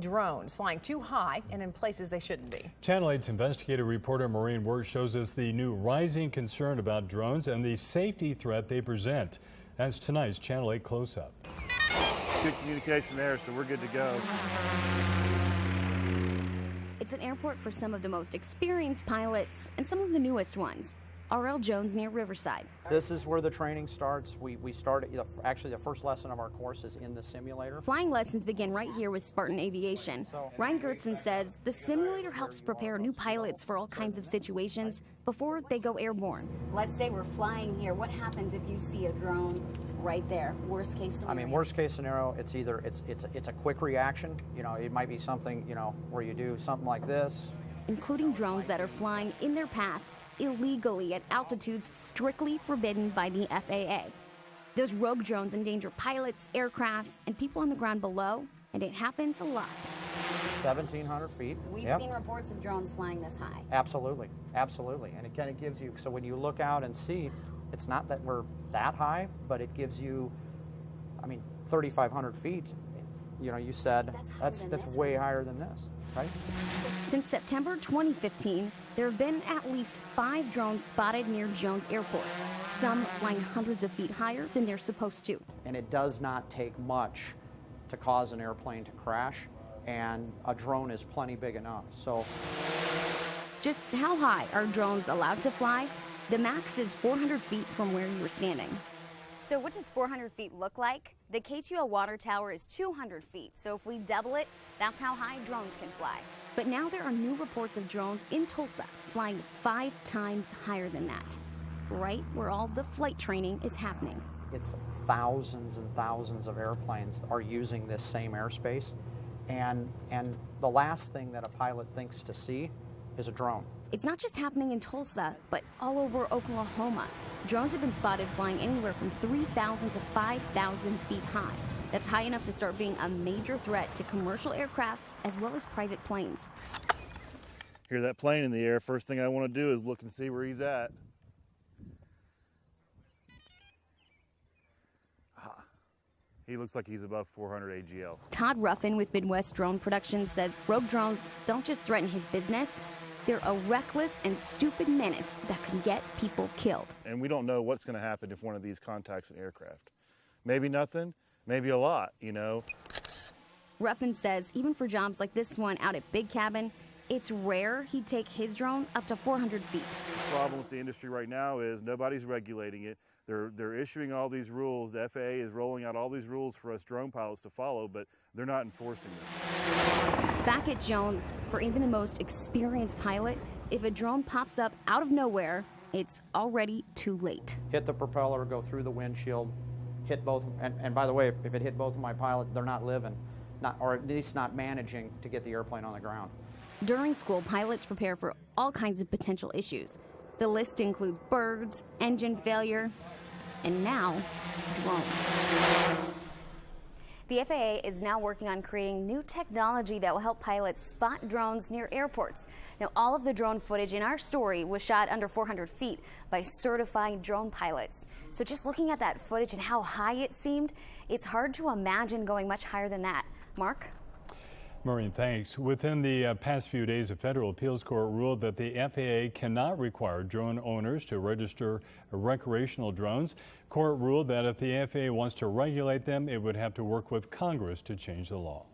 drones flying too high and in places they shouldn't be. Channel 8's investigative reporter Maureen Wirtz shows us the new rising concern about drones and the safety threat they present. That's tonight's Channel 8 close-up. Good communication there, so we're good to go. It's an airport for some of the most experienced pilots and some of the newest ones. R.L. Jones near Riverside. This is where the training starts. We start, actually the first lesson of our course is in the simulator. Flying lessons begin right here with Spartan Aviation. Ryan Gertson says the simulator helps prepare new pilots for all kinds of situations before they go airborne. Let's say we're flying here. What happens if you see a drone right there? Worst case scenario. I mean, worst case scenario, it's either it's a quick reaction. You know, it might be something, you know, where you do something like this. Including drones that are flying in their path illegally at altitudes strictly forbidden by the FAA. Those rogue drones endanger pilots, aircrafts, and people on the ground below, and it happens a lot. 1,700 feet. We've seen reports of drones flying this high. Absolutely, absolutely. And it kind of gives you, so when you look out and see, it's not that we're that high, but it gives you, I mean, 3,500 feet. You know, you said that's way higher than this, right? Since September 2015, there have been at least 5 drones spotted near Jones Airport, some flying hundreds of feet higher than they're supposed to. And it does not take much to cause an airplane to crash, and a drone is plenty big enough. So, just how high are drones allowed to fly? The max is 400 feet from where you were standing. So what does 400 feet look like? The K2L water tower is 200 feet. So if we double it, that's how high drones can fly. But now there are new reports of drones in Tulsa flying 5 times higher than that, right where all the flight training is happening. It's thousands and thousands of airplanes are using this same airspace, and the last thing that a pilot thinks to see is a drone. It's not just happening in Tulsa, but all over Oklahoma. Drones have been spotted flying anywhere from 3,000 to 5,000 feet high. That's high enough to start being a major threat to commercial aircrafts as well as private planes. Hear that plane in the air, first thing I want to do is look and see where he's at. He looks like he's above 400 AGL. Todd Ruffin with Midwest Drone Productions says rogue drones don't just threaten his business, they're a reckless and stupid menace that can get people killed. And we don't know what's going to happen if one of these contacts an aircraft. Maybe nothing, maybe a lot, you know. Ruffin says even for jobs like this one out at Big Cabin, it's rare he'd take his drone up to 400 feet. The problem with the industry right now is nobody's regulating it. They're issuing all these rules. The FAA is rolling out all these rules for us drone pilots to follow, but they're not enforcing them. Back at Jones, for even the most experienced pilot, if a drone pops up out of nowhere, it's already too late. Hit the propeller, go through the windshield, hit both, and by the way, if it hit both of my pilots, they're not living, or at least not managing to get the airplane on the ground. During school, pilots prepare for all kinds of potential issues. The list includes birds, engine failure, and now drones. The FAA is now working on creating new technology that will help pilots spot drones near airports. Now, all of the drone footage in our story was shot under 400 feet by certified drone pilots. So just looking at that footage and how high it seemed, it's hard to imagine going much higher than that. Mark? Maureen, thanks. Within the past few days, a federal appeals court ruled that the FAA cannot require drone owners to register recreational drones. Court ruled that if the FAA wants to regulate them, it would have to work with Congress to change the law.